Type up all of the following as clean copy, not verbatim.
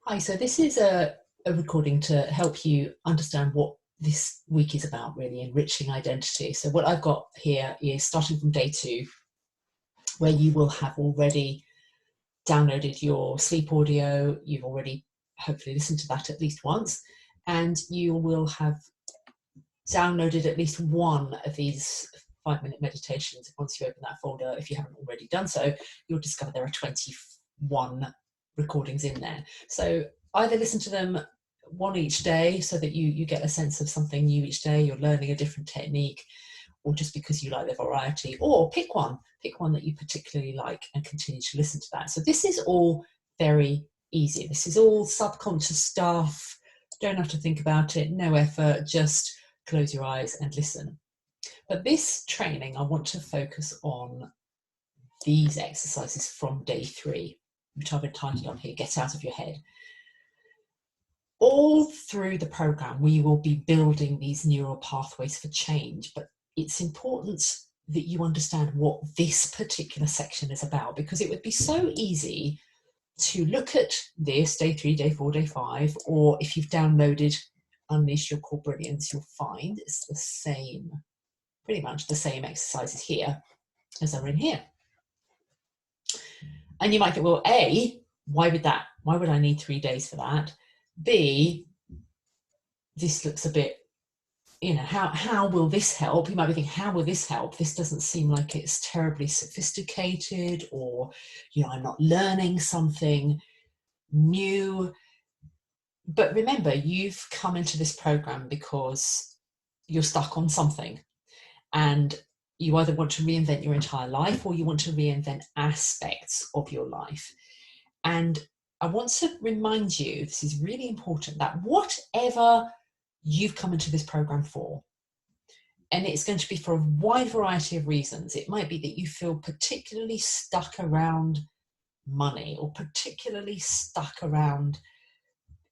Hi, so this is a recording to help you understand what this week is about, really, enriching identity. So what I've got here is starting from day 2, where you will have already downloaded your sleep audio. You've already hopefully listened to that at least once, and you will have downloaded at least one of these 5-minute meditations. Once you open that folder, if you haven't already done so, you'll discover there are 21 recordings in there. So either listen to them one each day so that you get a sense of something new each day, you're learning a different technique, or just because you like the variety, or pick one that you particularly like and continue to listen to that. So this is all very easy. This is all subconscious stuff. Don't have to think about it, no effort, just close your eyes and listen. But this training, I want to focus on these exercises from day 3, which I've entitled on here, Get Out of Your Head. All through the program, we will be building these neural pathways for change, but it's important that you understand what this particular section is about, because it would be so easy to look at this, day 3, day 4, day 5, or if you've downloaded Unleash Your Core Brilliance, you'll find it's the same, pretty much the same exercises here as are in here. And you might think, well, A, why would I need 3 days for that? B, this looks a bit, how will this help? You might be thinking, how will this help? This doesn't seem like it's terribly sophisticated, or, I'm not learning something new. But remember, you've come into this program because you're stuck on something, and you either want to reinvent your entire life or you want to reinvent aspects of your life. And I want to remind you, this is really important, that whatever you've come into this program for, and it's going to be for a wide variety of reasons. It might be that you feel particularly stuck around money, or particularly stuck around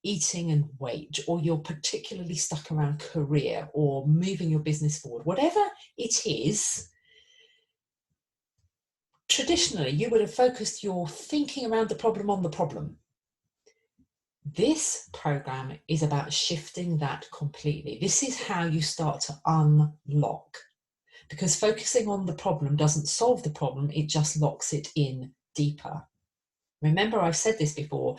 eating and weight, or you're particularly stuck around career or moving your business forward. Whatever it is, traditionally you would have focused your thinking around the problem on the problem. This program is about shifting that completely. This is how you start to unlock, because focusing on the problem doesn't solve the problem, it just locks it in deeper. Remember, I've said this before,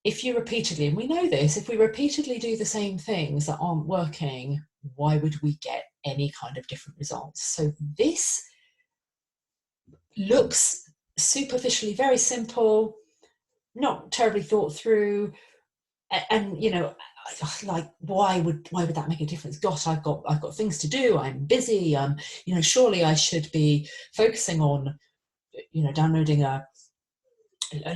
if you repeatedly, and we know this, if we repeatedly do the same things that aren't working, why would we get any kind of different results? So this looks superficially very simple, not terribly thought through, and like why would that make a difference? Gosh, I've got things to do, I'm busy, surely I should be focusing on downloading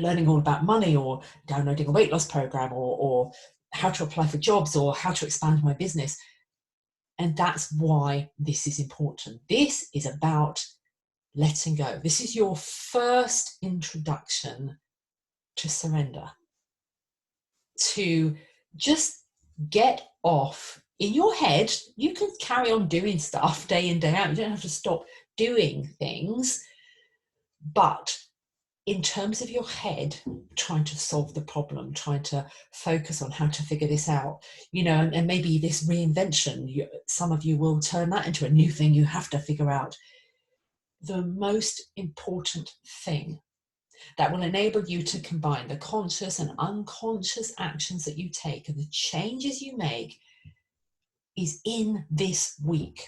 learning all about money, or downloading a weight loss program, or how to apply for jobs, or how to expand my business. And that's why this is important. This is about letting go. This is your first introduction to surrender, to just get off in your head. You can carry on doing stuff day in, day out. You don't have to stop doing things, but in terms of your head, trying to solve the problem, trying to focus on how to figure this out, and maybe this reinvention, some of you will turn that into a new thing you have to figure out. The most important thing that will enable you to combine the conscious and unconscious actions that you take and the changes you make is in this week.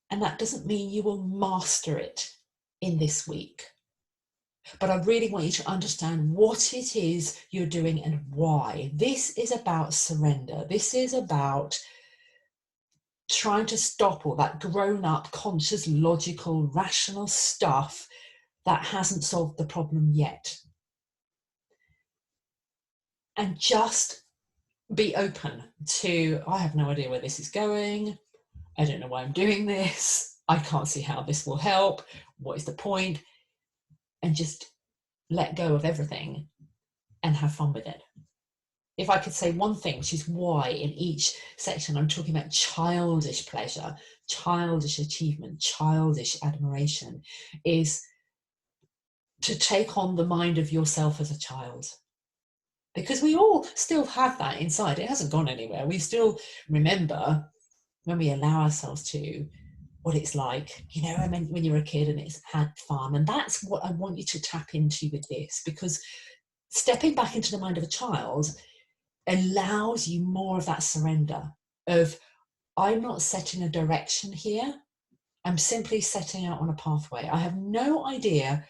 And that doesn't mean you will master it in this week. But I really want you to understand what it is you're doing and why. This is about surrender. This is about trying to stop all that grown-up, conscious, logical, rational stuff that hasn't solved the problem yet. And just be open to, I have no idea where this is going. I don't know why I'm doing this. I can't see how this will help. What is the point? And just let go of everything and have fun with it. If I could say one thing, which is why in each section I'm talking about childish pleasure, childish achievement, childish admiration, is to take on the mind of yourself as a child. Because we all still have that inside. It hasn't gone anywhere. We still remember, when we allow ourselves to, what it's like, you know, I mean, when you're a kid and it's had fun. And that's what I want you to tap into with this, because stepping back into the mind of a child allows you more of that surrender of, I'm not setting a direction here. I'm simply setting out on a pathway. I have no idea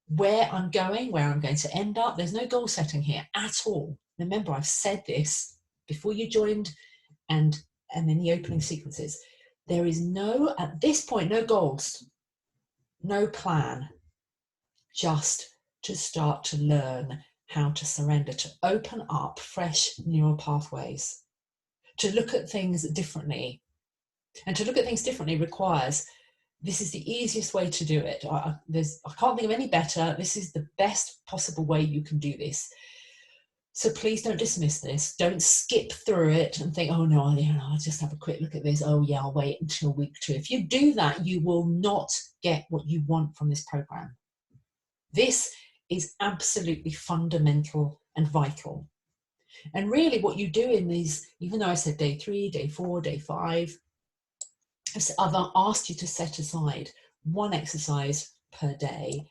where I'm going, where I'm going to end up. There's no goal setting here at all. Remember, I've said this before you joined and in the opening sequences. There is no, at this point, no goals, no plan, just to start to learn how to surrender, to open up fresh neural pathways, to look at things differently. And to look at things differently requires, this is the easiest way to do it. I can't think of any better. This is the best possible way you can do this. So please don't dismiss this. Don't skip through it and think, oh no, I'll just have a quick look at this. Oh yeah, I'll wait until week 2. If you do that, you will not get what you want from this program. This is absolutely fundamental and vital. And really what you do in these, even though I said day 3, day 4, day 5, I've asked you to set aside one exercise per day.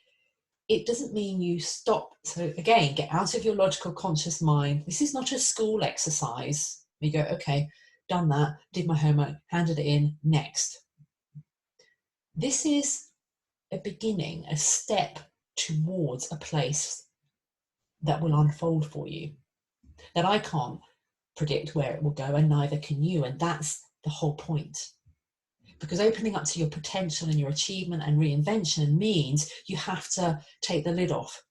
It doesn't mean you stop. So again, get out of your logical conscious mind. This is not a school exercise. You go, okay, done that, did my homework, handed it in, next. This is a beginning, a step towards a place that will unfold for you, that I can't predict where it will go, and neither can you. And that's the whole point. Because opening up to your potential and your achievement and reinvention means you have to take the lid off.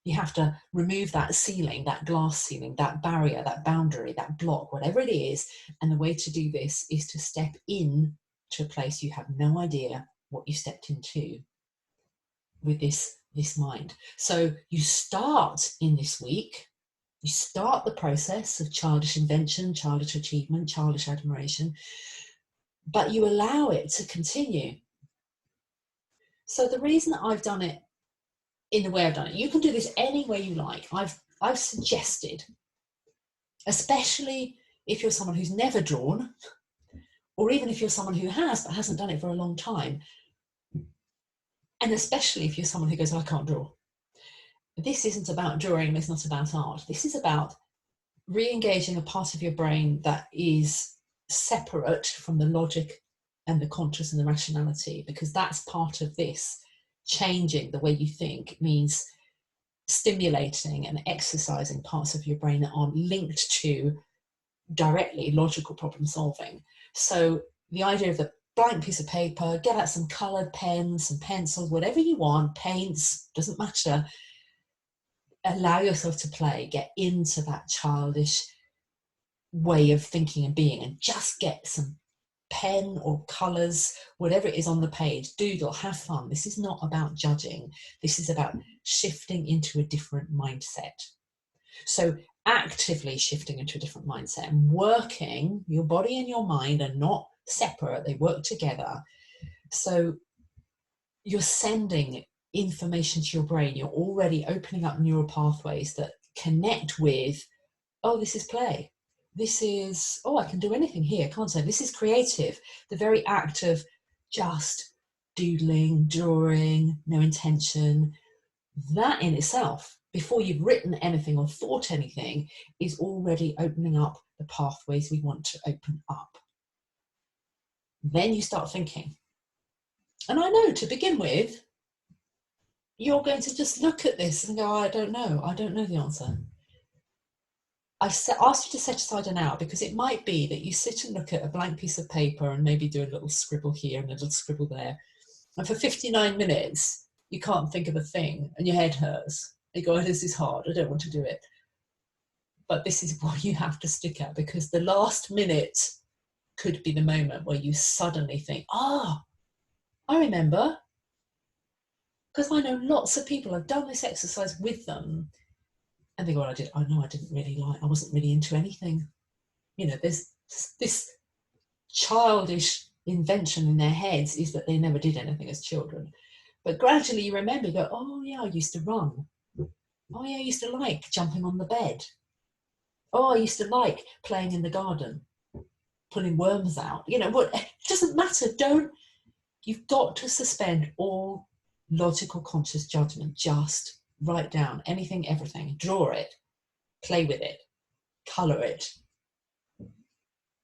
You have to remove that ceiling, that glass ceiling, that barrier, that boundary, that block, whatever it is. And the way to do this is to step in to a place you have no idea what you stepped into with this mind. So you start in this week, you start the process of childish invention, childish achievement, childish admiration, but you allow it to continue. So the reason that I've done it in the way I've done it, you can do this any way you like. I've suggested, especially if you're someone who's never drawn, or even if you're someone who has but hasn't done it for a long time, and especially if you're someone who goes, I can't draw. This isn't about drawing, it's not about art. This is about re-engaging a part of your brain that is separate from the logic and the conscious and the rationality, because that's part of this. Changing the way you think means stimulating and exercising parts of your brain that aren't linked to directly logical problem solving. So the idea of the blank piece of paper, get out some colored pens, some pencils, whatever you want, paints, doesn't matter. Allow yourself to play, get into that childish way of thinking and being, and just get some pen or colors, whatever it is on the page, doodle, have fun. This is not about judging. This is about shifting into a different mindset. So actively shifting into a different mindset and working, your body and your mind are not separate, they work together. So you're sending information to your brain, you're already opening up neural pathways that connect with, oh, this is play. This is, oh, I can do anything here, can't I? This is creative. The very act of just doodling, drawing, no intention, that in itself, before you've written anything or thought anything, is already opening up the pathways we want to open up. Then you start thinking. And I know to begin with, you're going to just look at this and go, I don't know the answer. I asked you to set aside an hour because it might be that you sit and look at a blank piece of paper and maybe do a little scribble here and a little scribble there. And for 59 minutes, you can't think of a thing and your head hurts. You go, oh, this is hard, I don't want to do it. But this is what you have to stick at, because the last minute could be the moment where you suddenly think, I remember. Because I know lots of people have done this exercise with them and they go, I wasn't really into anything. You know, there's this childish invention in their heads is that they never did anything as children. But gradually you remember, you go, oh yeah, I used to run. Oh yeah, I used to like jumping on the bed. Oh, I used to like playing in the garden, pulling worms out. You know, what, it doesn't matter. You've got to suspend all logical conscious judgment. Just write down anything, everything, draw it, play with it, color it.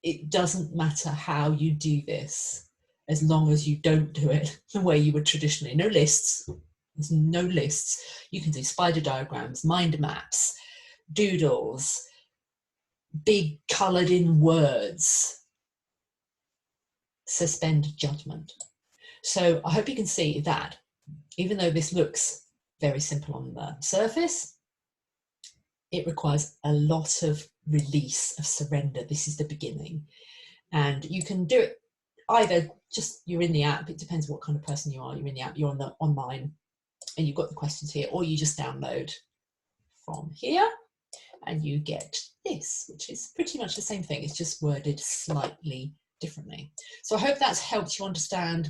It doesn't matter how you do this, as long as you don't do it the way you would traditionally. No lists. There's no lists. You can do spider diagrams, mind maps, doodles, big coloured in words. Suspend judgment. So I hope you can see that even though this looks very simple on the surface, it requires a lot of release, of surrender. This is the beginning. And you can do it either just you're in the app, it depends what kind of person you are, you're in the app, you're on the online and you've got the questions here, or you just download from here and you get this, which is pretty much the same thing, it's just worded slightly differently. So I hope that's helped you understand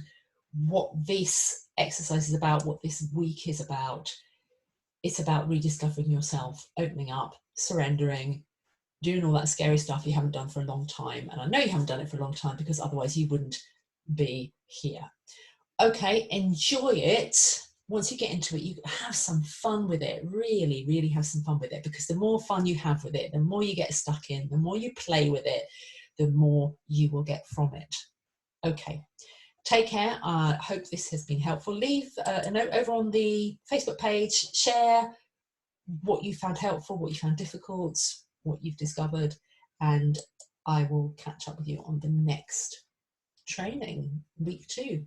what this exercise is about, what this week is about. It's about rediscovering yourself, opening up, surrendering, doing all that scary stuff you haven't done for a long time. And I know you haven't done it for a long time because otherwise you wouldn't be here. Okay, enjoy it. Once you get into it, you have some fun with it. Really, really have some fun with it, because the more fun you have with it, the more you get stuck in, the more you play with it, the more you will get from it. Okay, take care. I hope this has been helpful. Leave a note over on the Facebook page. Share what you found helpful, what you found difficult, what you've discovered, and I will catch up with you on the next training, week 2.